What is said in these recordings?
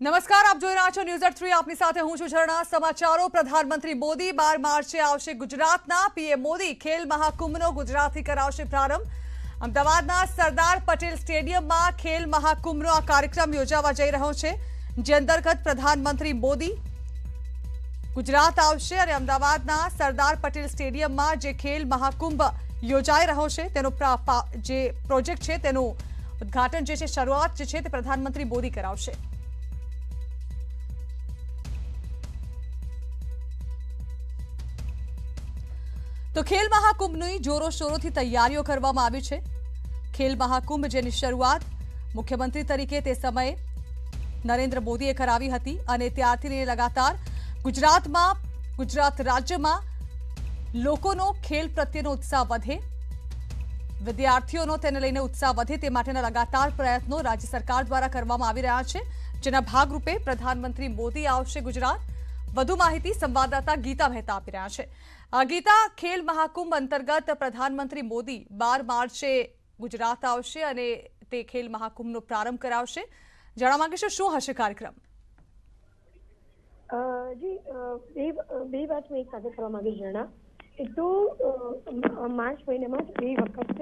નમસ્કાર, આપ જોઈ રહ્યા છો ન્યૂઝ એટ 3। આપની સાથે હું છું ઝરણા। સમાચારો। પ્રધાનમંત્રી મોદી 12 માર્ચે આવશે ગુજરાતના। પીએમ મોદી ખેલ મહાકુંભનો ગુજરાતથી કરાવશે પ્રારંભ। અમદાવાદના સરદાર પટેલ સ્ટેડિયમમાં ખેલ મહાકુંભનો આ કાર્યક્રમ યોજાવા જઈ રહ્યો છે, જે અંતર્ગત પ્રધાનમંત્રી મોદી ગુજરાત આવશે અને અમદાવાદના સરદાર પટેલ સ્ટેડિયમમાં જે ખેલ મહાકુંભ યોજાઈ રહ્યો છે તેનો જે પ્રોજેક્ટ છે તેનું ઉદ્ઘાટન જે છે, શરૂઆત જે છે તે પ્રધાનમંત્રી મોદી કરાવશે। તો ખેલ મહાકુંભની જોરોશોરોથી તૈયારીઓ કરવામાં આવી છે। ખેલ મહાકુંભ જેની શરૂઆત મુખ્યમંત્રી તરીકે તે સમયે નરેન્દ્ર મોદીએ કરાવી હતી અને ત્યારથી લગાતાર ગુજરાત રાજ્યમાં લોકોનો ખેલ પ્રત્યેનો ઉત્સાહ વધે, વિદ્યાર્થીઓનો તેને લઈને ઉત્સાહ વધે તે માટેના લગાતાર પ્રયત્નો રાજ્ય સરકાર દ્વારા કરવામાં આવી રહ્યા છે, જેના ભાગરૂપે પ્રધાનમંત્રી મોદી આવશે ગુજરાત। વધુ માહિતી સંવાદદાતા ગીતા મહેતા આપી રહ્યા છે। ગીતા, ખેલ મહાકુંભ અંતર્ગત પ્રધાનમંત્રી મોદી 12 માર્ચે ગુજરાત આવશે અને તે ખેલ મહાકુંભનો પ્રારંભ કરાવશે। જાણવા માંગીશું શું હશે કાર્યક્રમ? જી, બે વાત મેં એક સાથે કરવા માંગી જણા। એક તો માર્ચ મહિનામાં જ બે વખત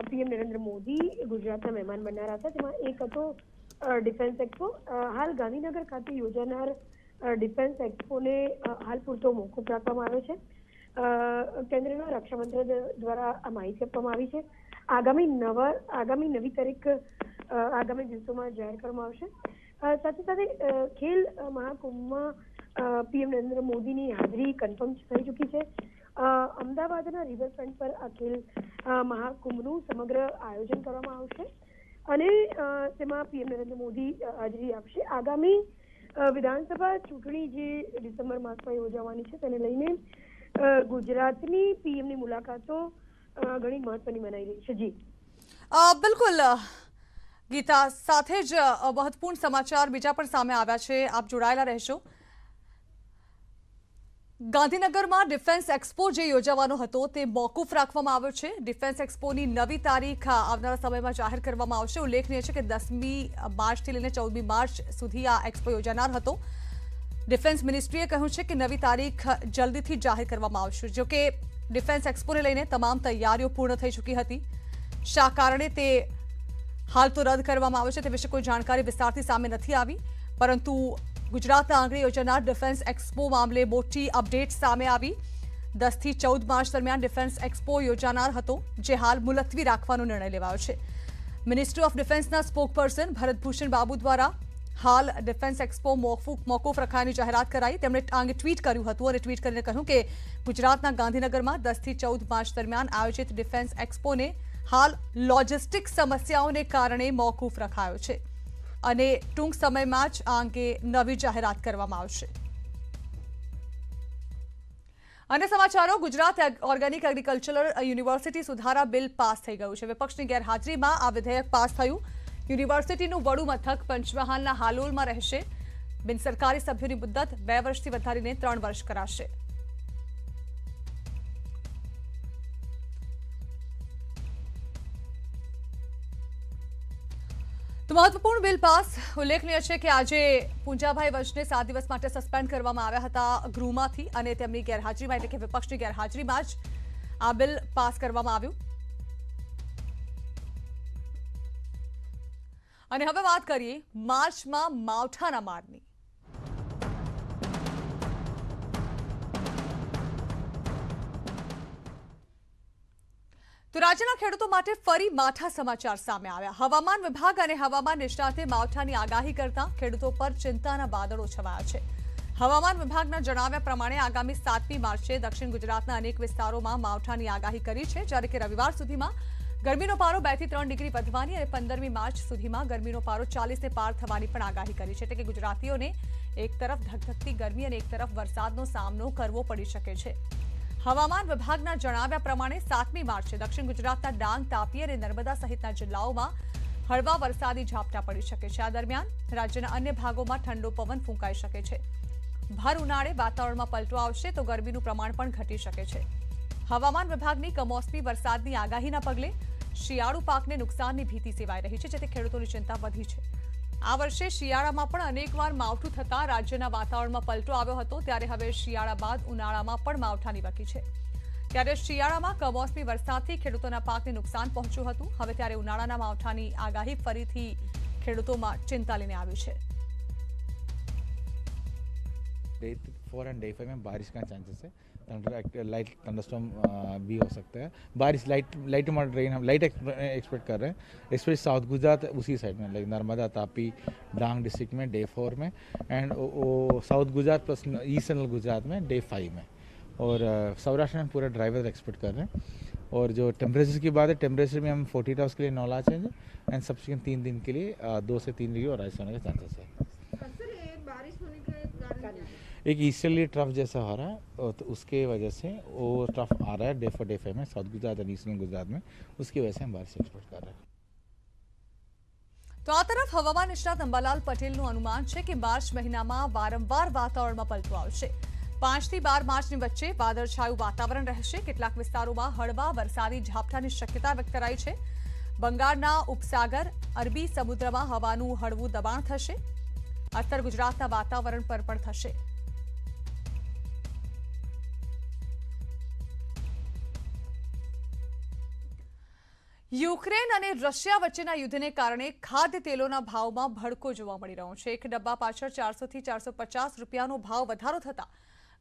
પીએમ નરેન્દ્ર મોદી ગુજરાતના મહેમાન બનનારા હતા, જેમાં એક હતો ડિફેન્સ એક્સપો। હાલ ગાંધીનગર ખાતે યોજાનાર ડિફેન્સ એક્સપોને હાલ પૂરતો મોકૂફ રાખવામાં આવ્યો છે। કેન્દ્રના રક્ષામંત્રી દ્વારા આ માહિતી આપવામાં આવી છે। આગામી નવી તારીખ આગામી દિવસોમાં જાહેર કરવામાં આવશે। સાથે સાથે ખેલ મહાકુંભમાં પીએમ નરેન્દ્ર મોદીની હાજરી કન્ફર્મ થઈ ચૂકી છે। અમદાવાદના રિવરફ્રન્ટ પર આ ખેલ મહાકુંભનું સમગ્ર આયોજન કરવામાં આવશે અને તેમાં પીએમ નરેન્દ્ર મોદી હાજરી આપશે। આગામી વિધાનસભા ચૂંટણી જે ડિસેમ્બર માસમાં યોજાવાની છે તેને લઈને ગુજરાતની પીએમની મુલાકાતો ઘણી મહત્વની મનાઈ રહી છે। જી બિલકુલ ગીતા, સાથે જ મહત્વપૂર્ણ સમાચાર બીજા પણ સામે આવ્યા છે, આપ જોડાયેલા રહેશો। ગાંધીનગરમાં ડિફેન્સ એક્સપો જે યોજાવાનો હતો તે મોકૂફ રાખવામાં આવ્યો છે। ડિફેન્સ એક્સપોની નવી તારીખ આવનારા સમયમાં જાહેર કરવામાં આવશે। ઉલ્લેખનીય છે કે 10મી માર્ચથી લઈને 14મી માર્ચ સુધી આ એક્સપો યોજાનાર હતો। ડિફેન્સ મિનિસ્ટ્રીએ કહ્યું છે કે નવી તારીખ જલ્દીથી જાહેર કરવામાં આવશે। જો કે ડિફેન્સ એક્સપોને લઈને તમામ તૈયારીઓ પૂર્ણ થઈ ચૂકી હતી। શા કારણે તે હાલ તો રદ કરવામાં આવે છે તે વિશે કોઈ જાણકારી વિસ્તારથી સામે નથી આવી, પરંતુ ગુજરાતના આંગણે યોજાનાર ડિફેન્સ એક્સપો મામલે મોટી અપડેટ સામે આવી। 10 થી 14 માર્ચ દરમિયાન ડિફેન્સ એક્સપો યોજાનાર હતો, જે હાલ મુલતવી રાખવાનો નિર્ણય લેવાયો છે। મિનિસ્ટ્રી ઓફ ડિફેન્સના સ્પોકપર્સન ભરતભૂષણ બાબુ દ્વારા હાલ ડિફેન્સ એક્સપો મોકૂફ રખાયાની જાહેરાત કરાઈ। તેમણે આ અંગે ટ્વીટ કર્યું હતું અને ટ્વીટ કરીને કહ્યું કે ગુજરાતના ગાંધીનગરમાં 10 થી 14 માર્ચ દરમિયાન આયોજિત ડિફેન્સ એક્સપોને હાલ લોજિસ્ટિક સમસ્યાઓને કારણે મોકૂફ રખાયો છે અને ટૂંક સમયમાં જ આ અંગે નવી જાહેરાત કરવામાં આવશે। અને સમાચારો, ગુજરાત ઓર્ગેનિક એગ્રીકલ્ચરલ યુનિવર્સિટી સુધારા બિલ પાસ થઈ ગયું છે। વિપક્ષની ગેરહાજરીમાં આ વિધેયક પાસ થયું। યુનિવર્સિટીનું વડું મથક પંચમહાલના હાલોલમાં રહેશે। બિનસરકારી સભ્યોની મુદ્દત 2 વર્ષથી વધારીને 3 વર્ષ કરાશે। તો મહત્વપૂર્ણ બિલ પાસ। ઉલ્લેખનીય છે કે આજે પૂંજાભાઈ વંશને 7 દિવસ માટે સસ્પેન્ડ કરવામાં આવ્યા હતા ગૃહમાંથી અને તેમની ગેરહાજરીમાં, એટલે કે વિપક્ષની ગેરહાજરીમાં જ આ બિલ પાસ કરવામાં આવ્યું। અને હવે વાત કરીએ માર્ચમાં માવઠાના મારની। તો રાજ્યના ખેડૂતો માટે ફરી માઠા સમાચાર સામે આવ્યા। હવામાન વિભાગ અને હવામાન નિષ્ણાતે માવઠાની આગાહી કરતા ખેડૂતો પર ચિંતાના વાદળો છવાયા છે। હવામાન વિભાગના જણાવ્યા પ્રમાણે આગામી 7મી માર્ચે દક્ષિણ ગુજરાતના અનેક વિસ્તારોમાં માવઠાની આગાહી કરી છે, જ્યારે કે રવિવાર સુધીમાં ગરમીનો પારો 2 થી 3 ડિગ્રી વધવાની અને 15મી માર્ચ સુધીમાં ગરમીનો પારો 40 ને પાર થવાની પણ આગાહી કરી છે। એટલે કે ગુજરાતીઓને એક તરફ ધગધગતી ગરમી અને એક તરફ વરસાદનો સામનો કરવો પડી શકે છે। હવામાન વિભાગના જણાવ્યા પ્રમાણે 7મી માર્ચે દક્ષિણ ગુજરાતના ડાંગ, તાપી અને નર્મદા સહિતના જિલ્લાઓમાં હળવા વરસાદી ઝાપટા પડી શકે છે। આ દરમિયાન રાજ્યના અન્ય ભાગોમાં ઠંડો પવન ફૂંકાઈ શકે છે। ભર ઉનાળે વાતાવરણમાં પલટો આવશે તો ગરમીનું પ્રમાણ પણ ઘટી શકે છે। હવામાન વિભાગની કમોસમી વરસાદની આગાહીના પગલે શિયાળુ પાકને નુકસાનની ભીતિ સેવાઈ રહી છે, જેથી ખેડૂતોની ચિંતા વધી છે। આ વર્ષે શિયાળામાં પણ અનેકવાર માવઠું થતા રાજ્યના વાતાવરણમાં પલટો આવ્યો હતો, ત્યારે હવે શિયાળા બાદ ઉનાળામાં પણ માવઠાની વકી છે। ત્યારે શિયાળામાં કમોસમી વરસાદથી ખેડૂતોના પાકને નુકસાન પહોંચ્યું હતું। હવે ત્યારે ઉનાળાના માવઠાની આગાહી ફરીથી ખેડૂતોમાં ચિંતા લઈને આવી છે। Day 4 and Day 5 में बारिश का चांसेस है। लाइट थंडरस्टॉर्म भी हो सकता है। बारिश लाइट रेन हम लाइट एक्सपेक्ट कर रहे हैं, स्पेशली साउथ गुजरात उसी साइड में, लाइक नर्मदा, तापी, डांग डिस्ट्रिक्ट में Day 4 में, and south Gujarat plus eastern Gujarat में Day 5 में, और सौराष्ट्र में पूरा ड्राई वेदर एक्सपेक्ट कर रहे हैं। और जो टेम्परेचर की बात है, टेम्परेचर में हम 48 आवर्स के लिए नॉला चेंज एंड सब्सिक्वेंट 3 दिन के लिए 2 से 3 डिग्री और राइस होने के चांसेस है। एक ईस्टर्ली ट्रफ जैसा हो रहा है, तो उसके वजह से वो ट्रफ आ रहा है Day 4 Day 5 में साउथ गुजरात और ईस्टर्न गुजरात में, उसकी वजह से हम बारिश एक्सपेक्ट कर रहे हैं। तो आ तरफ हवामान निष्णात अंबालाल पटेलનું અનુમાન છે કે માર્ચ મહિનામાં વારંવાર વાતાવરણમાં પલટો આવશે। 5 થી 12 માર્ચની વચ્ચે વાદળછાયું વાતાવરણ રહેશે। કેટલાક વિસ્તારોમાં હળવા વરસાદી ઝાપટાની શક્યતા વ્યક્ત કરાઈ છે। બંગાળના ઉપસાગર, અરબી સમુદ્રમાં હવાનું હળવું દબાણ થશે। અસર ગુજરાતના વાતાવરણ પર પણ થશે। યુક્રેન અને રશિયા વચ્ચેના યુદ્ધને કારણે ખાદ્ય તેલોના ભાવમાં ભડકો જોવા મળી રહ્યો છે। એક ડબ્બા પાછળ 400 થી 450 રૂપિયાનો ભાવ વધારો થતા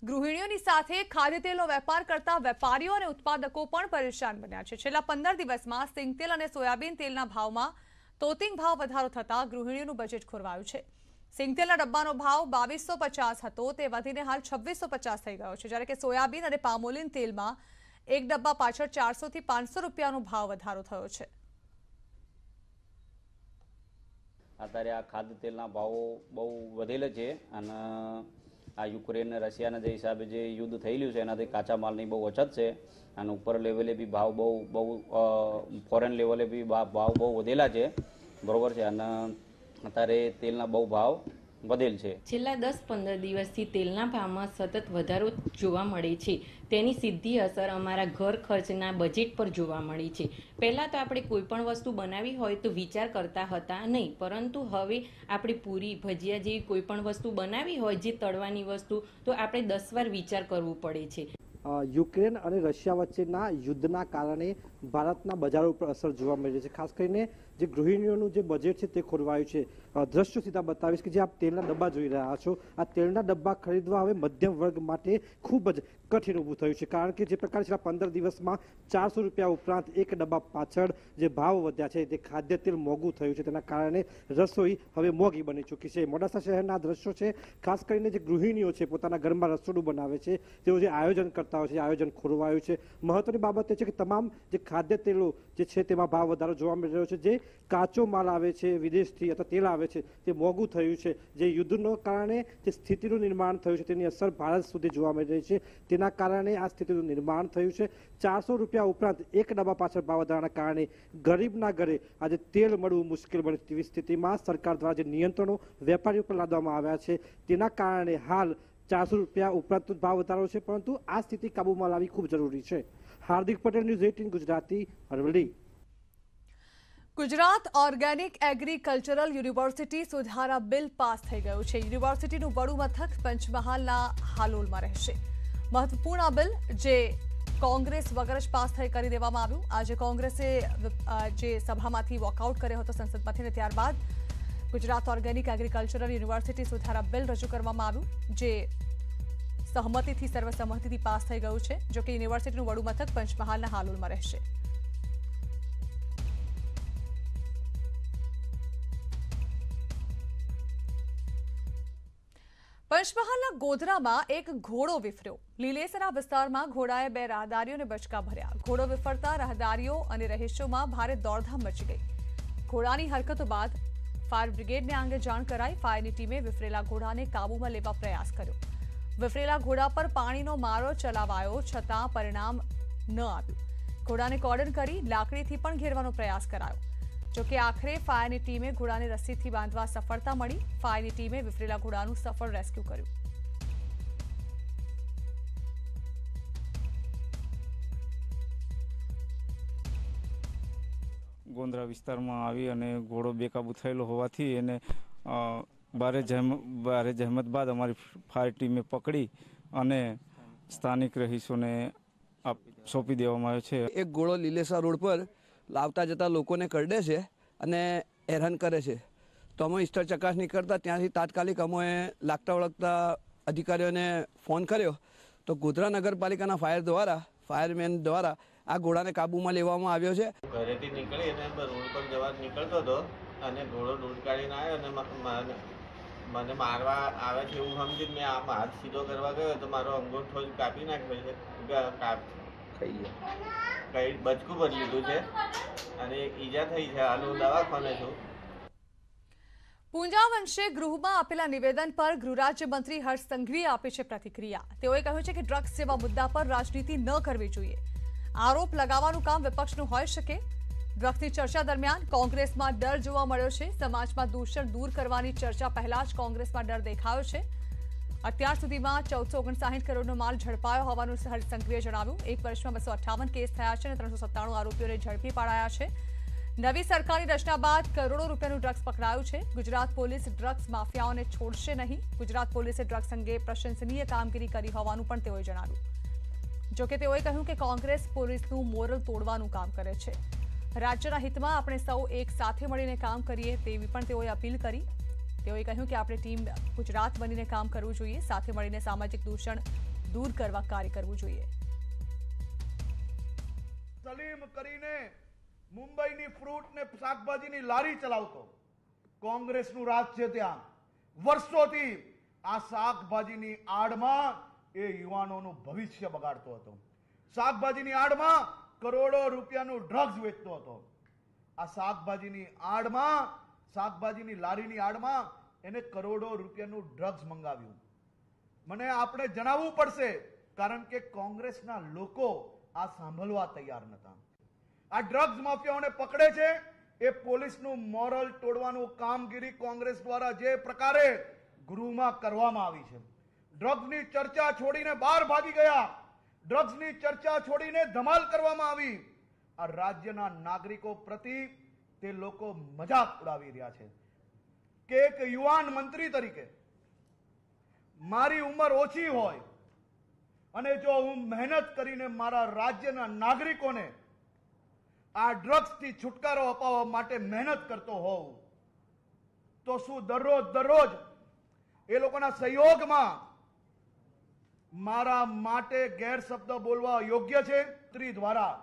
ગૃહિણીઓની સાથે ખાદ્ય તેલનો વેપાર કરતા વેપારીઓ અને ઉત્પાદકો પણ પરેશાન બન્યા છે। છેલ્લા 15 દિવસમાં સિંગતેલ અને સોયાબીન તેલના ભાવમાં તોતિંગ ભાવ વધારો થતા ગૃહિણીઓનું બજેટ ખોરવાયું છે। સિંગતેલના ડબ્બાનો ભાવ 2250 હતો, તે વધીને હાલ 2650 થઈ ગયો છે, જ્યારે કે સોયાબીન અને પામોલિન તેલમાં એક ડબ્બા પાછળ 400 થી 500 રૂપિયાનો ભાવ વધારો થયો છે। અત્યારે આ ખાદ્ય તેલના ભાવો બહુ વધેલા છે અને આ યુક્રેન અને રશિયાના જે હિસાબે જે યુદ્ધ થયેલું છે એનાથી કાચા માલની બહુ અછત છે અને ઉપર લેવલે બી ભાવ બહુ ફોરેન લેવલે બી ભાવ બહુ વધેલા છે, બરોબર છે। અને અત્યારે તેલના બહુ ભાવ વધેલ છે। છેલ્લા 10-15 દિવસથી તેલના ભાવમાં સતત વધારો જોવા મળે છે। તેની સીધી અસર અમારા ઘર ખર્ચના બજેટ પર જોવા મળી છે। પહેલાં તો આપણે કોઈ પણ વસ્તુ બનાવી હોય તો વિચાર કરતા હતા નહીં, પરંતુ હવે આપણે પૂરી, ભજીયા જેવી કોઈ પણ વસ્તુ બનાવી હોય જે તળવાની વસ્તુ, તો આપણે 10 વાર વિચાર કરવું પડે છે। યુક્રેન અને રશિયા વચ્ચેના યુદ્ધના કારણે ભારતના બજારો પર અસર જોવા મળી રહી છે। ખાસ કરીને જે ગૃહિણીઓનું જે બજેટ છે તે ખોરવાયું છે। દ્રશ્યો સીધા બતાવીશ કે જે આપ તેલના ડબ્બા જોઈ રહ્યા છો, આ તેલના ડબ્બા ખરીદવા હવે મધ્યમ વર્ગ માટે ખૂબ જ કઠિન ઊભું થયું છે, કારણ કે જે પ્રકારે છેલ્લા 15 દિવસમાં 400 રૂપિયા ઉપરાંત એક ડબ્બા પાછળ જે ભાવ વધ્યા છે, તે ખાદ્ય તેલ મોંઘું થયું છે, તેના કારણે રસોઈ હવે મોંઘી બની ચૂકી છે। મોડાસા શહેરના દ્રશ્યો છે, ખાસ કરીને જે ગૃહિણીઓ છે પોતાના ઘરમાં રસોડું બનાવે છે, તેઓ જે આયોજન કરતા હોય છે, આયોજન ખોરવાયું છે। મહત્વની બાબત એ છે કે તમામ જે ખાદ્ય તેલો જે છે તેમાં ભાવ વધારો જોવા મળી રહ્યો છે। જે કાચો માલ આવે છે વિદેશથી અથવા તેલ આવે છે તે મોંઘું થયું છે। જે યુદ્ધના કારણે જે સ્થિતિનું નિર્માણ થયું છે તેની અસર ભારત સુધી જોવા મળી રહી છે, તેના કારણે આ સ્થિતિનું નિર્માણ થયું છે। 400 રૂપિયા ઉપરાંત એક ડબ્બા પાછળ ભાવ વધારાના કારણે ગરીબના ઘરે આજે તેલ મળવું મુશ્કેલ બને તેવી સ્થિતિમાં સરકાર દ્વારા જે નિયંત્રણો વેપારીઓ પર લાદવામાં આવ્યા છે તેના કારણે હાલ 400 રૂપિયા ઉપરાંત ભાવ વધારો છે, પરંતુ આ સ્થિતિ કાબૂમાં લાવવી ખૂબ જરૂરી છે। Hardik Patel, news 18 Gujarati, Aravalli. Gujarat organic agricultural university સુધારા બિલ પાસ થઈ ગયું છે। યુનિવર્સિટીનું વડું મથક પંચમહાલના હાલોલમાં રહેશે। મહત્વપૂર્ણ આ બિલ જે કોંગ્રેસ વગર જ પાસ કરી દેવામાં આવ્યું। આજે કોંગ્રેસે જે સભામાંથી વોકઆઉટ કર્યો હતો સંસદમાંથી, અને ત્યારબાદ ગુજરાત ઓર્ગેનિક એગ્રીકલ્ચરલ યુનિવર્સિટી સુધારા બિલ રજૂ કરવામાં આવ્યું, જે સહમતિથી સર્વસંમતિથી પાસ થઈ ગયું છે। જો કે યુનિવર્સિટીનું વડું મથક પંચમહાલના હાલોલમાં રહેશે। પંચમહાલના ગોધરામાં એક ઘોડો વિફર્યો। લીલેસરા વિસ્તારમાં ઘોડાએ 2 રાહદારીઓને બચકા ભર્યા। ઘોડો વિફરતા રાહદારીઓ અને રહીશોમાં ભારે દોડધામ મચી ગઈ। ઘોડાની હરકતો બાદ ફાયર બ્રિગેડને આ અંગે જાણ કરાઈ। ફાયરની ટીમે વિફરેલા ઘોડાને કાબૂમાં લેવા પ્રયાસ કર્યો। વિફરેલા ઘોડા પર પાણીનો મારો ચલાવાયો, છતાં પરિણામ ન આવ્યું। ઘોડાને કોર્ડન કરી લાકડીથી પણ ઘેરવાનો પ્રયાસ કરાયો। જો કે આખરે ફાયરની ટીમે ઘોડાને રસ્સીથી બાંધવા સફળતા મળી। ફાયરની ટીમે વિફરેલા ઘોડાનું સફળ રેસ્ક્યુ કર્યું। ગોંદરા વિસ્તારમાં આવી અને ઘોડો બેકાબૂ થયેલો હોવાથી એને ભારે જહેમત બાદ અમારી ફાયર ટીમે પકડી અને સ્થાનિક રહીશોને સોંપી દેવામાં આવ્યો છે. એક ગોળો લીલેસા રોડ પર લાવતા જતા લોકોને કરડે છે અને હેરાન કરે છે. તો અમે સ્થળ ચકાસણી કરતા ત્યાંથી તાત્કાલિક અમે લાગતા વળગતા અધિકારીઓને ફોન કર્યો તો ગોધરા નગરપાલિકાના ફાયરમેન દ્વારા આ ઘોડાને કાબૂમાં લેવામાં આવ્યો છે. ઘરેથી નીકળી અને રોડ પર જવા નીકળતો હતો અને ઘોડો દૂધ કાઢીને આવ્યો અને મને મારવા આવે છે એવું સમજીને મેં આમ હાથ સીધો કરવા ગયો તો મારો અંગૂઠો જ કાપી નાખ્યો છે. કઈ બચકું બદલી લીધું છે અને ઈજા થઈ છે. હાલ હું દવાખાને છું. પૂંજા વંશે ગૃહમાં આપેલા નિવેદન પર ગૃહ રાજ્યમંત્રી હર્ષ સંઘવીએ આપી છે પ્રતિક્રિયા. તેઓએ કહ્યું છે કે ડ્રગ્સ જેવા મુદ્દા પર રાજનીતિ ન કરવી જોઈએ. આરોપ લગાવવાનું કામ વિપક્ષનું હોઈ શકે. ડ્રગ્સની ચર્ચા દરમિયાન કોંગ્રેસમાં ડર જોવા મળ્યો છે. સમાજમાં દૂષણ દૂર કરવાની ચર્ચા પહેલા જ કોંગ્રેસમાં ડર દેખાયો છે. અત્યાર સુધીમાં 1459 કરોડનો માલ ઝડપાયો હોવાનું હર્ષ સંઘવીએ જણાવ્યું. એક વર્ષમાં 258 કેસ થયા છે અને 397 આરોપીઓને ઝડપી પાડાયા છે. નવી સરકારની રચના બાદ કરોડો રૂપિયાનું ડ્રગ્સ પકડાયું છે. ગુજરાત પોલીસ ડ્રગ્સ માફિયાઓને છોડશે નહીં. ગુજરાત પોલીસે ડ્રગ્સ અંગે પ્રશંસનીય કામગીરી કરી હોવાનું પણ તેઓએ જણાવ્યું. જોકે તેઓએ કહ્યું કે કોંગ્રેસ પોલીસનું મોરલ તોડવાનું કામ કરે છે. રાજ્યના હિતમાં આપણે સૌ એક સાથે મળીને કામ કરીએ તેવી પણ તેઓએ અપીલ કરી. તેઓએ કહ્યું કે આપણે ટીમ ગુજરાત બનીને કામ કરવું જોઈએ. સાથે મળીને સામાજિક દૂષણ દૂર કરવા કાર્ય કરવું જોઈએ. સલીમ કરીને મુંબઈની ફ્રૂટ ને શાકભાજીની લારી ચલાવતો કોંગ્રેસનું રાજ છે. ત્યાં વર્ષોથી આ શાકભાજીની આડમાં એ યુવાનોનું ભવિષ્ય બગાડતો હતો. શાકભાજીની આડમાં કરોડો રૂપિયાનું ડ્રગ્સ વેચતો હતો. આ શાકભાજીની આડમાં શાકભાજીની લારીની આડમાં એને કરોડો રૂપિયાનું ડ્રગ્સ મંગાવ્યું. મને આપણે જણાવવું પડશે કારણ કે કોંગ્રેસના લોકો આ સાંભળવા તૈયાર નહોતા. આ ડ્રગ્સ માફિયાઓને પકડે છે એ પોલીસનું મોરલ તોડવાનું કામગીરી કોંગ્રેસ દ્વારા જે પ્રકારે ગૃહમાં કરવામાં આવી છે. ડ્રગ્સની ચર્ચા છોડીને બહાર ભાગી ગયા. ડ્રગ્સની ચર્ચા છોડીને ધમાલ કરવામાં આવી. આ રાજ્યના નાગરિકો પ્રતિ તે લોકો મજાક ઉડાવી રહ્યા છે કે એક યુવાન મંત્રી તરીકે મારી ઉંમર ઓછી હોય અને જો હું મહેનત કરીને મારા રાજ્યના નાગરિકોને આ ડ્રગ્સથી છુટકારો અપાવવા માટે મહેનત કરતો હોઉં તો શું દરરોજ એ લોકોના સહયોગમાં મારા માટે ગેરશબ્દ બોલવા યોગ્ય છે? મંત્રી દ્વારા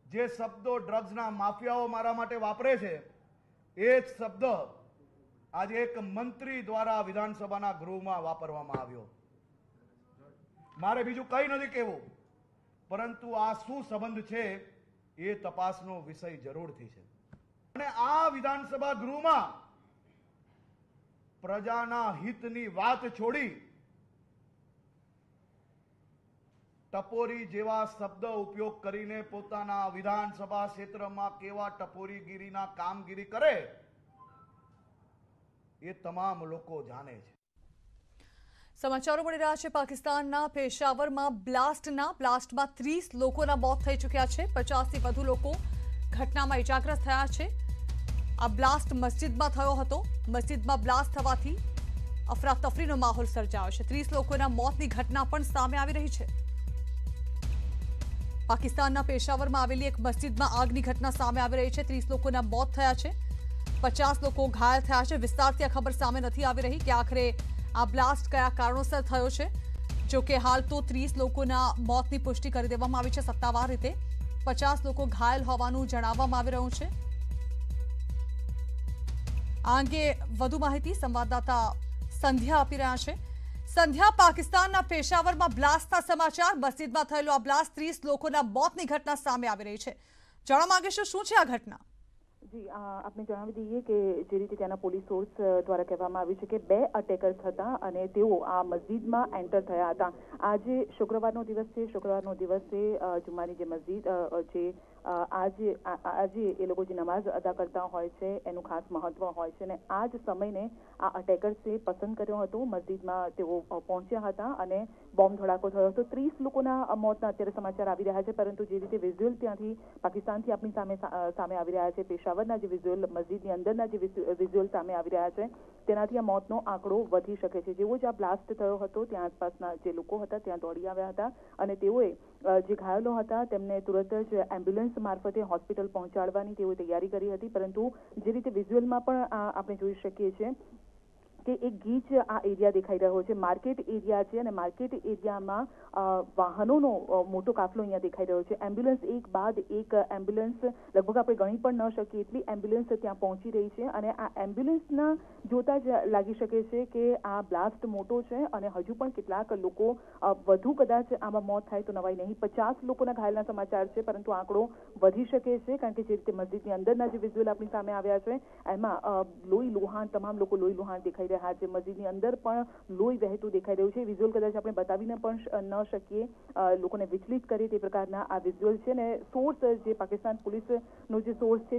જે શબ્દો ડ્રગ્સના માફિયાઓ મારા માટે વાપરે છે એ જ શબ્દ આજે એક મંત્રી દ્વારા વિધાનસભાના ગૃહમાં વાપરવામાં આવ્યો. મારે બીજું કંઈ નથી કહેવું, પરંતુ આ શું સંબંધ છે એ તપાસનો વિષય જરૂરથી છે. અને આ વિધાનસભા ગૃહમાં પ્રજાના હિતની વાત છોડી ટપોરી જેવા શબ્દ ઉપયોગ કરીને પોતાના વિધાનસભા ક્ષેત્રમાં કેવા ટપોરીગીરીના કામગીરી કરે એ તમામ લોકો જાણે છે. સમાચારો મળી રહ્યા છે પાકિસ્તાનના પેશાવરમાં બ્લાસ્ટમાં 30 લોકોના મોત થઈ ચૂક્યા છે. 50થી વધુ લોકો ઘટનામાં ઇજાગ્રસ્ત થયા છે. આ બ્લાસ્ટ મસ્જિદમાં થયો હતો. મસ્જિદમાં બ્લાસ્ટ થવાથી અફરાતફરીનો માહોલ સર્જાયો છે. 30 લોકોના મોતની ઘટના પણ સામે આવી રહી છે. પાકિસ્તાનના પેશાવરમાં આવેલી એક મસ્જિદમાં આગની ઘટના સામે આવી રહી છે. 30 લોકોના મોત થયા છે. 50 લોકો ઘાયલ થયા છે. વિસ્તારથી આ ખબર સામે નથી આવી રહી કે આખરે આ બ્લાસ્ટ કયા કારણોસર થયો છે. જો કે હાલ તો 30 લોકોના મોતની પુષ્ટિ કરી દેવામાં આવી છે સત્તાવાર રીતે. 50 લોકો ઘાયલ હોવાનું જણાવવામાં આવી રહ્યું છે. આ અંગે વધુ માહિતી સંવાદદાતા સંધ્યા આપી રહ્યા છે. સંધ્યા, પાકિસ્તાનના પેશાવરમાં બ્લાસ્ટના સમાચાર, મસ્જિદમાં થયેલો આ બ્લાસ્ટ 30 લોકોના મોતની ઘટના સામે આવી રહી છે. જાણવા માંગીશું શું છે આ ઘટના? જી, આપને જણાવી દઈએ કે જે રીતે ત્યાંના પોલીસ સોર્સ દ્વારા કહેવામાં આવ્યું છે કે 2 અટેકર્સ હતા અને તેઓ આ મસ્જિદમાં એન્ટર થયા હતા. આજે શુક્રવારનો દિવસ છે. શુક્રવારનો દિવસે જુમ્માની જે મસ્જિદ જે આજે એ લોકો જે નમાઝ અદા કરતા હોય છે એનું ખાસ મહત્વ હોય છે અને આ જ સમયને આ અટેકર્સે પસંદ કર્યો હતો. મસ્જિદમાં તેઓ પહોંચ્યા હતા અને બોમ્બ ધડાકો થયો હતો. 30 લોકોના મોતના અત્યારે સમાચાર આવી રહ્યા છે, પરંતુ જે રીતે વિઝ્યુઅલ ત્યાંથી પાકિસ્તાનથી આપણી સામે આવી રહ્યા છે, પેશાવરના જે વિઝ્યુઅલ, મસ્જિદની અંદરના જે વિઝ્યુઅલ સામે આવી રહ્યા છે, તેનાથી આ મોતનો આંકડો વધી શકે છે. જેવો જ આ બ્લાસ્ટ થયો હતો ત્યાં આસપાસના જે લોકો હતા ત્યાં દોડી આવ્યા હતા અને તેઓએ જે ઘાયલો હતા તેમને તુરંત જ એમ્બ્યુલન્સ મારફતે હોસ્પિટલ પહોંચાડવાની તેઓએ તૈયારી કરી હતી. પરંતુ જે રીતે વિઝ્યુઅલમાં પણ આપણે જોઈ શકીએ છીએ કે એક ગીચ આ એરિયા દેખાઈ રહ્યો છે, માર્કેટ એરિયા છે અને માર્કેટ એરિયામાં વાહનોનો મોટો કાફલો અહીંયા દેખાઈ રહ્યો છે. એમ્બ્યુલન્સ એક બાદ એક એમ્બ્યુલન્સ, લગભગ આપણે ગણી પણ ન શકીએ એટલી એમ્બ્યુલન્સ ત્યાં પહોંચી રહી છે અને આ એમ્બ્યુલન્સના જોતા જ લાગી શકે છે કે આ બ્લાસ્ટ મોટો છે અને હજુ પણ કેટલાક લોકો વધુ કદાચ આમાં મોત થાય તો નવાઈ નહીં. 50 લોકોના ઘાયલના સમાચાર છે, પરંતુ આંકડો વધી શકે છે કારણ કે જે રીતે મસ્જિદની અંદરના જે વિઝ્યુઅલ આપણી સામે આવ્યા છે એમાં લોહી લુહાણ, તમામ લોકો લોહી લુહાણ દેખાઈ રહ્યા છે. મસ્જિદની અંદર પણ લોહી વહેતું દેખાઈ રહ્યું છે. વિઝ્યુઅલ કદાચ આપણે બતાવીને પણ ન શકીએ, લોકોને વિચલિત કરે તે પ્રકારના આ વિઝ્યુઅલ છે અને સોર્સ જે પાકિસ્તાન પોલીસનો જે સોર્સ છે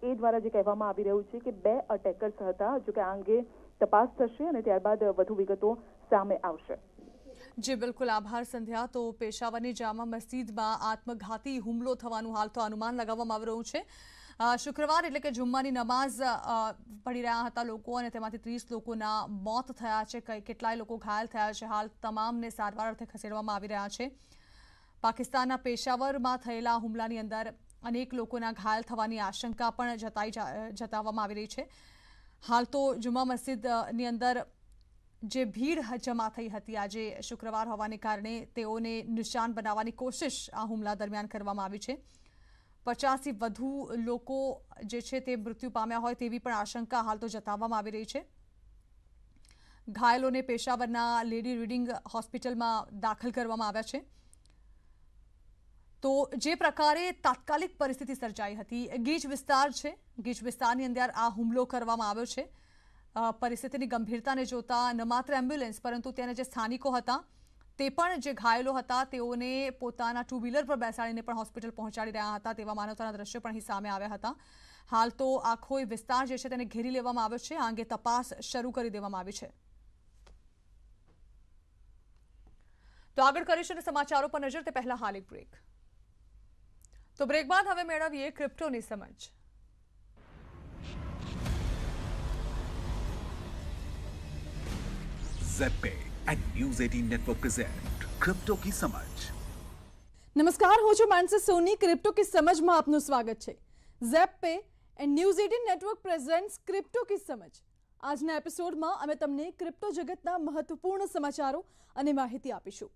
એ દ્વારા જે કહેવામાં આવી રહ્યું છે કે 2 અટેકર્સ હતા. જો કે આ અંગે તપાસ થશે અને ત્યારબાદ વધુ વિગતો સામે આવશે. જી બિલકુલ, આભાર સંધ્યા. તો પેશાવરની જામા મસ્જિદમાં આત્મઘાતી હુમલો થવાનું હાલ તો અનુમાન લગાવવામાં આવી રહ્યું છે. શુક્રવાર એટલે કે જુમ્માની નમાઝ પઢી રહ્યા હતા લોકો અને તેમાંથી 30 લોકોના મોત થયા છે, કેટલાય લોકો ઘાયલ થયા છે. હાલ તમામને સારવાર અર્થે ખસેડવામાં આવી રહ્યા છે. પાકિસ્તાનના પેશાવરમાં થયેલા હુમલાની અંદર અનેક લોકોના ઘાયલ થવાની આશંકા પણ જતાવવામાં આવી રહી છે. હાલ તો જુમ્મા મસ્જિદની અંદર જે ભીડ જમા થઈ હતી આજે શુક્રવાર હોવાને કારણે તેઓને નિશાન બનાવવાની કોશિશ આ હુમલા દરમિયાન કરવામાં આવી છે. 50થી વધુ લોકો જે છે તે મૃત્યુ પામ્યા હોય તેવી પણ આશંકા હાલ તો જતાવવામાં આવી રહી છે. ઘાયલોને પેશાવરના લેડી રીડિંગ હોસ્પિટલમાં દાખલ કરવામાં આવ્યા છે. તો જે પ્રકારે તાત્કાલિક પરિસ્થિતિ સર્જાઈ હતી, ગીચ વિસ્તાર છે, ગીચ વિસ્તારની અંદર આ હુમલો કરવામાં આવ્યો છે. પરિસ્થિતિની ગંભીરતાને જોતા ન માત્ર એમ્બ્યુલન્સ પરંતુ ત્યાંના જે સ્થાનિકો હતા તે પણ જે ઘાયલો હતા તેઓને પોતાના 2 વ્હીલર પર બેસાડીને પણ હોસ્પિટલ પહોંચાડી રહ્યા હતા. તેવા માનવતાના દ્રશ્યો પણ અહીં સામે આવ્યા હતા. હાલ તો આખો વિસ્તાર જે છે તેને ઘેરી લેવામાં આવ્યો છે. આ અંગે તપાસ શરૂ કરી દેવામાં આવી છે. તો આગળ કરીશું સમાચારો પર નજર, તે પહેલા હાલ એક બ્રેક. તો બ્રેક બાદ હવે મેળવીએ ક્રિપ્ટોની સમજ. Z and news 18 network present crypto की समझ. नमस्कार, હું છું માનસી સોની. ક્રિપ્ટો की समझમાં આપનું સ્વાગત છે. ZebPay and news 18 network presents crypto की समझ. આજના એપિસોડમાં અમે તમને ક્રિપ્ટો જગતના મહત્વપૂર્ણ સમાચારો અને માહિતી આપીશું.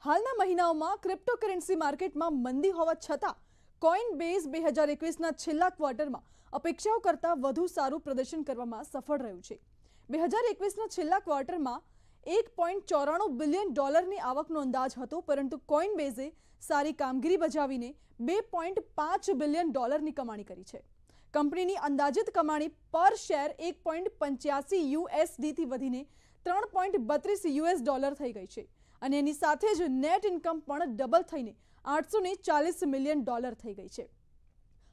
હાલના મહિનાઓમાં ક્રિપ્ટોકરન્સી માર્કેટમાં મંદી હોવા છતાં કોઇનબેઝ 2021ના છેલ્લા ક્વાર્ટરમાં અપેક્ષાઓ કરતાં વધુ સારું પ્રદર્શન કરવામાં સફળ રહ્યું છે. 2021ના છેલ્લા ક્વાર્ટરમાં $1.94 બિલિયન આવકનો અંદાજ હતો, પરંતુ કોઇનબેઝે સારી કામગીરી બજાવીને $2.5 બિલિયન કમાણી કરી છે. કંપનીની અંદાજિત કમાણી પર શેર $1.85 થી વધીને $3.32 થઈ ગઈ છે અને એની સાથે જ નેટ ઇન્કમ પણ ડબલ થઈને $840 મિલિયન થઈ ગઈ છે.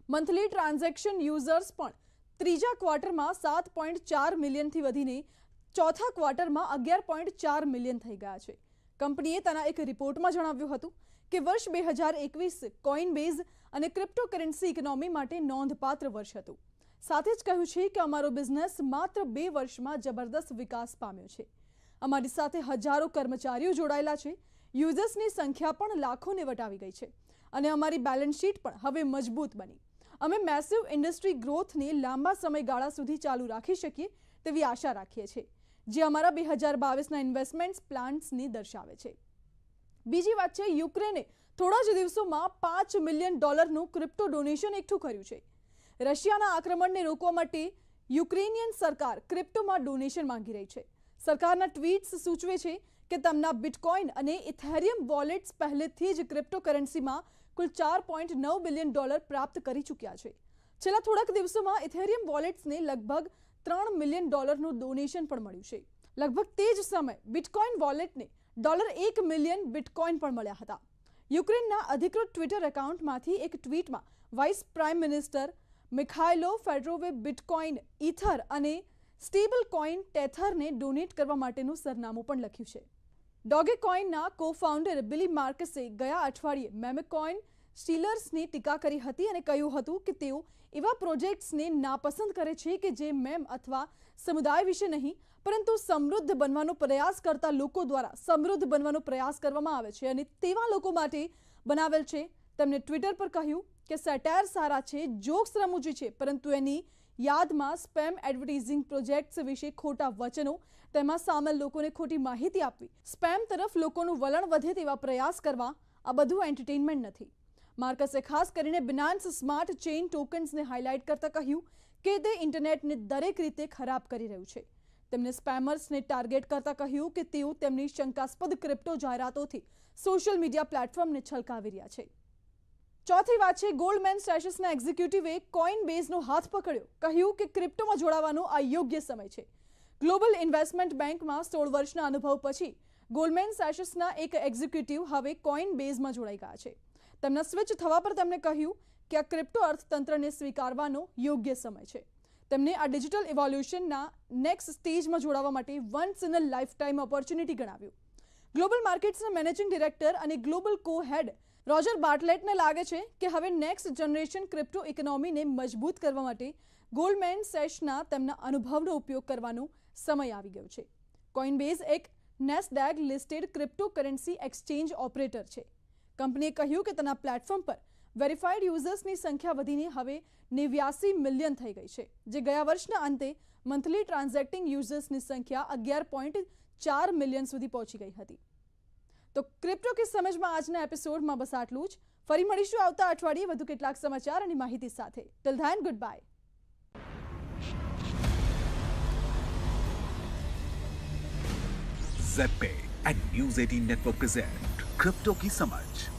મંથલી ટ્રાન્ઝેક્શન યુઝર્સ પણ ત્રીજા ક્વાર્ટરમાં 7.4 મિલિયનથી વધીને ચોથા ક્વાર્ટરમાં 11.4 મિલિયન થઈ ગયા છે. કંપનીએ તેના એક રિપોર્ટમાં જણાવ્યું હતું કે વર્ષ 2021 કોઇનબેઝ અને ક્રિપ્ટોકરન્સી ઇકોનોમી માટે નોંધપાત્ર વર્ષ હતું. સાથે જ કહ્યું છે કે અમારો બિઝનેસ માત્ર 2 વર્ષમાં જબરદસ્ત વિકાસ પામ્યો છે. અમારી સાથે હજારો કર્મચારીઓ જોડાયેલા છે, યુઝર્સની સંખ્યા પણ લાખોને વટાવી ગઈ છે અને અમારી બેલેન્સ શીટ પણ હવે મજબૂત બની. અમે મેસિવ ઇન્ડસ્ટ્રી ગ્રોથને લાંબા સમયગાળા સુધી ચાલુ રાખી શકીએ તેવી આશા રાખીએ છીએ, જે અમારા 2022ના ઇન્વેસ્ટમેન્ટ પ્લાન્સને દર્શાવે છે. બીજી વાત છે, યુક્રેને થોડા જ દિવસોમાં $5 મિલિયન ક્રિપ્ટો ડોનેશન એકઠું કર્યું છે. રશિયાના આક્રમણને રોકવા માટે યુક્રેનિયન સરકાર ક્રિપ્ટોમાં ડોનેશન માંગી રહી છે. સરકારના ટ્વીટ્સ સૂચવે છે કે તેમના બિટકોઇન અને ઇથેરિયમ વોલેટ્સ પહેલેથી જ ક્રિપ્ટોકરન્સીમાં કુલ $4.9 બિલિયન પ્રાપ્ત કરી ચૂક્યા છે. છેલ્લા થોડાક દિવસોમાં ઇથેરિયમ વોલેટ્સને લગભગ $3 મિલિયન ડોનેશન પણ મળ્યું છે. લગભગ તે જ સમયે બિટકોઇન વોલેટને $1 મિલિયન બિટકોઇન પણ મળ્યા હતા. યુક્રેનના અધિકૃત ટ્વિટર એકાઉન્ટમાંથી એક ટ્વીટમાં વાઇસ પ્રાઇમ મિનિસ્ટર મિખાઇલો ફેડરોવે બિટકોઇન, ઇથર અને સ્ટેબલ કોઇન ટેથરને ડોનેટ કરવા માટેનું સરનામું પણ લખ્યું છે. ડોગેકોઇનના કો-ફાઉન્ડર બિલી માર્કસે ગયા અઠવાડિયે મેમેકોઇન સ્ટીલર્સની ટીકા કરી હતી અને કહ્યું હતું કે તેઓ એવા પ્રોજેક્ટ્સને નાપસંદ કરે છે કે જે મેમ અથવા સમુદાય વિશે નહીં પરંતુ સમૃદ્ધ બનવાનો પ્રયાસ કરતા લોકો દ્વારા સમૃદ્ધ બનવાનો પ્રયાસ કરવામાં આવે છે અને તેવા લોકો માટે બનાવેલ છે. તેમણે ટ્વિટર પર કહ્યું કે સેટાયર સારા છે, જોક્સ રમૂજી છે, પરંતુ એની યાદમાં સ્પેમ એડવર્ટાઇઝિંગ પ્રોજેક્ટ્સ વિશે ખોટા વચનો, તેમાં સામેલ લોકોને ખોટી માહિતી આપવી, સ્પેમ તરફ લોકોનું વલણ વધે તેવા પ્રયાસ કરવા, આ બધું એન્ટરટેનમેન્ટ નથી. માર્કસે ખાસ કરીને બિનાન્સ સ્માર્ટ ચેઇન ટોકન્સને હાઇલાઇટ કરતા કહ્યું કે તે ઇન્ટરનેટને દરેક રીતે ખરાબ કરી રહ્યું છે. તેમણે સ્પેમર્સને ટાર્ગેટ કરતા કહ્યું કે તેઓ તેમની શંકાસ્પદ ક્રિપ્ટો જાહેરાતોથી સોશિયલ મીડિયા પ્લેટફોર્મને છલકાવી રહ્યા છે. ચોથી વાત છે, ગોલ્ડમેન સેશસના એક્ઝિક્યુટિવે કોઇનબેઝનો હાથ પકડ્યો, કહ્યું કે ક્રિપ્ટોમાં જોડાવાનો આ યોગ્ય સમય છે. ગ્લોબલ ઇન્વેસ્ટમેન્ટ બેંકમાં 16 વર્ષના અનુભવ પછી ગોલ્ડમેન સેશસના એક એક્ઝિક્યુટિવ હવે કોઇનબેઝમાં જોડાઈ ગયા છે. તેમના સ્વિચ થવા પર તેમણે કહ્યું કે આ ક્રિપ્ટો અર્થતંત્રને સ્વીકારવાનો યોગ્ય સમય છે. તેમણે આ ડિજિટલ ઇવોલ્યુશનના નેક્સ્ટ સ્ટેજમાં જોડાવા માટે once in a life time opportunity ગણાવ્યું. ગ્લોબલ માર્કેટ્સના મેનેજિંગ ડિરેક્ટર અને ગ્લોબલ કો-હેડ રોજર બાર્ટલેટને લાગે છે કે હવે નેક્સ્ટ જનરેશન ક્રિપ્ટો ઇકોનોમીને મજબૂત કરવા માટે ગોલ્ડમેન સેશના તેમના અનુભવનો ઉપયોગ કરવાનો સમય આવી ગયો છે. કોઇનબેઝ એક નેસ્ડેક લિસ્ટેડ ક્રિપ્ટોકરન્સી એક્સચેન્જ ઓપરેટર છે. કંપનીએ કહ્યું કે તેના પ્લેટફોર્મ પર વેરીફાઈડ યુઝર્સની સંખ્યા વધીને હવે 89 મિલિયન થઈ ગઈ છે, જે ગયા વર્ષના અંતે મંથલી ટ્રાન્ઝેક્ટિંગ યુઝર્સની સંખ્યા 11.4 મિલિયન સુધી પહોંચી ગઈ હતી. તો ક્રિપ્ટો કે સમજમાં આજના એપિસોડમાં બસ આટલું જ. ફરી મળીશું આવતા અઠવાડિયે વધુ કેટલાક સમાચાર અને માહિતી સાથે. Till then good bye. ZPay and News 18 Network present crypto की समझ.